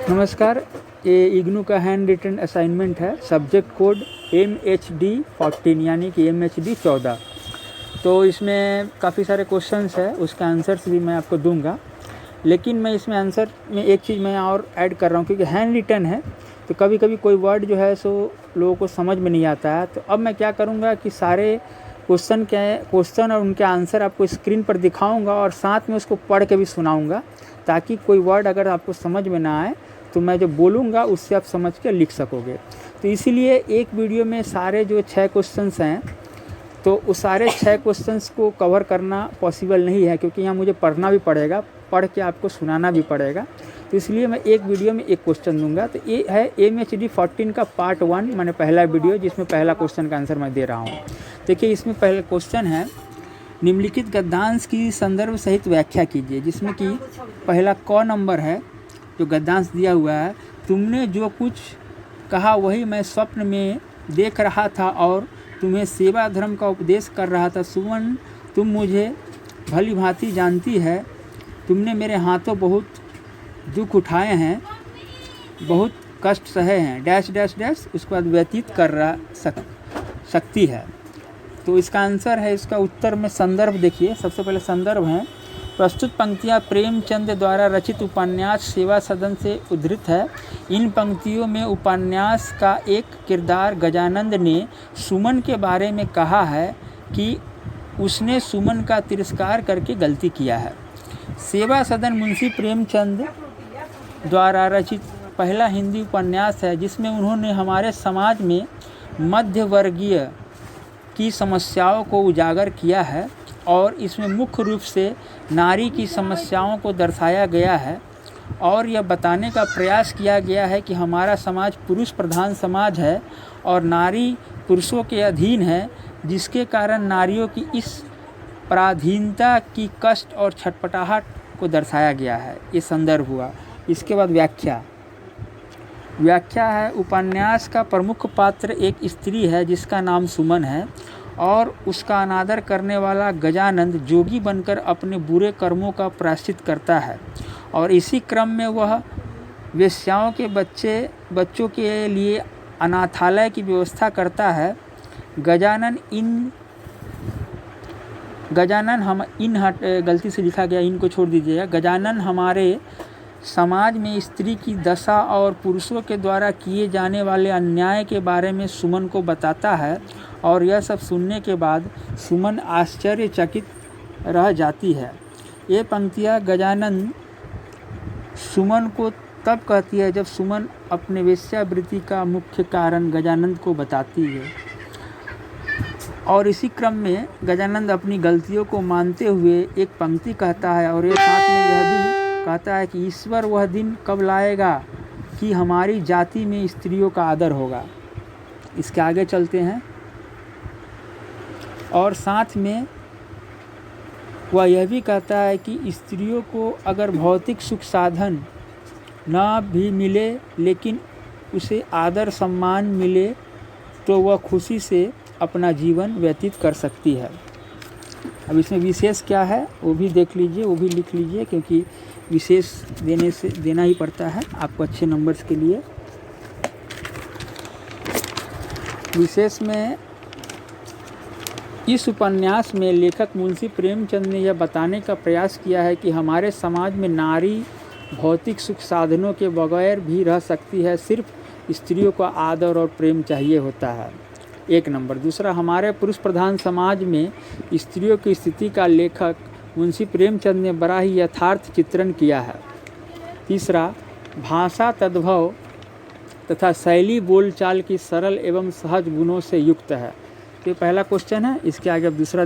नमस्कार। ये इग्नू का हैंड रिटन असाइनमेंट है। सब्जेक्ट कोड MHD14 यानी कि MHD 14। तो इसमें काफ़ी सारे क्वेश्चंस है, उसके आंसर्स भी मैं आपको दूंगा। लेकिन मैं इसमें आंसर में एक चीज़ मैं और ऐड कर रहा हूँ, क्योंकि हैंड रिटन है तो कभी कभी कोई वर्ड जो है सो लोगों को समझ में नहीं आता है। तो अब मैं क्या करूँगा कि सारे क्वेश्चन और उनके आंसर आपको स्क्रीन पर दिखाऊंगा और साथ में उसको पढ़ के भी सुनाऊंगा, ताकि कोई वर्ड अगर आपको समझ में ना आए तो मैं जो बोलूँगा उससे आप समझ के लिख सकोगे। तो इसीलिए एक वीडियो में सारे जो 6 क्वेश्चंस हैं, तो उस सारे 6 क्वेश्चंस को कवर करना पॉसिबल नहीं है, क्योंकि यहाँ मुझे पढ़ना भी पड़ेगा, पढ़ के आपको सुनाना भी पड़ेगा। तो इसलिए मैं एक वीडियो में एक क्वेश्चन दूंगा। तो ये है MHD 14 का पार्ट 1, मैंने पहला वीडियो, जिसमें पहला क्वेश्चन का आंसर मैं दे रहा हूँ। देखिए, इसमें पहला क्वेश्चन है, निम्नलिखित गद्यांश की संदर्भ सहित व्याख्या कीजिए। जिसमें कि पहला क नंबर है जो गद्यांश दिया हुआ है, तुमने जो कुछ कहा वही मैं स्वप्न में देख रहा था और तुम्हें सेवा धर्म का उपदेश कर रहा था। सुमन, तुम मुझे भली भांति जानती है, तुमने मेरे हाथों बहुत दुख उठाए हैं, बहुत कष्ट सहे हैं, डैश डैश डैश, उसके बाद व्यतीत कर रहा सकती है। तो इसका आंसर है, इसका उत्तर में संदर्भ देखिए। सबसे पहले संदर्भ है, प्रस्तुत पंक्तियाँ प्रेमचंद द्वारा रचित उपन्यास सेवा सदन से उद्धृत है। इन पंक्तियों में उपन्यास का एक किरदार गजानंद ने सुमन के बारे में कहा है कि उसने सुमन का तिरस्कार करके गलती किया है। सेवा सदन मुंशी प्रेमचंद द्वारा रचित पहला हिंदी उपन्यास है, जिसमें उन्होंने हमारे समाज में मध्य वर्गीय की समस्याओं को उजागर किया है और इसमें मुख्य रूप से नारी की समस्याओं को दर्शाया गया है और यह बताने का प्रयास किया गया है कि हमारा समाज पुरुष प्रधान समाज है और नारी पुरुषों के अधीन है, जिसके कारण नारियों की इस पराधीनता की कष्ट और छटपटाहट को दर्शाया गया है। ये संदर्भ हुआ। इसके बाद व्याख्या है, उपन्यास का प्रमुख पात्र एक स्त्री है जिसका नाम सुमन है और उसका अनादर करने वाला गजानंद जोगी बनकर अपने बुरे कर्मों का प्रायश्चित करता है और इसी क्रम में वह वेश्याओं के बच्चों के लिए अनाथालय की व्यवस्था करता है। गलती से लिखा गया, इनको छोड़ दीजिएगा। गजानन हमारे समाज में स्त्री की दशा और पुरुषों के द्वारा किए जाने वाले अन्याय के बारे में सुमन को बताता है और यह सब सुनने के बाद सुमन आश्चर्यचकित रह जाती है। ये पंक्तियाँ गजानन सुमन को तब कहती है जब सुमन अपने वेश्यावृत्ति का मुख्य कारण गजानंद को बताती है और इसी क्रम में गजानंद अपनी गलतियों को मानते हुए एक पंक्ति कहता है और ये साथ में यह भी कहता है कि ईश्वर वह दिन कब लाएगा कि हमारी जाति में स्त्रियों का आदर होगा। इसके आगे चलते हैं और साथ में वह यह भी कहता है कि स्त्रियों को अगर भौतिक सुख साधन ना भी मिले लेकिन उसे आदर सम्मान मिले तो वह खुशी से अपना जीवन व्यतीत कर सकती है। अब इसमें विशेष क्या है वो भी देख लीजिए, वो भी लिख लीजिए, क्योंकि विशेष देना ही पड़ता है आपको अच्छे नंबर्स के लिए। विशेष में इस उपन्यास में लेखक मुंशी प्रेमचंद ने यह बताने का प्रयास किया है कि हमारे समाज में नारी भौतिक सुख साधनों के बगैर भी रह सकती है, सिर्फ स्त्रियों को आदर और प्रेम चाहिए होता है। एक नंबर। दूसरा, हमारे पुरुष प्रधान समाज में स्त्रियों की स्थिति का लेखक मुंशी प्रेमचंद ने बड़ा ही यथार्थ चित्रण किया है। तीसरा, भाषा तद्भव तथा शैली बोलचाल की सरल एवं सहज गुणों से युक्त है। तो ये पहला क्वेश्चन है। इसके आगे अब दूसरा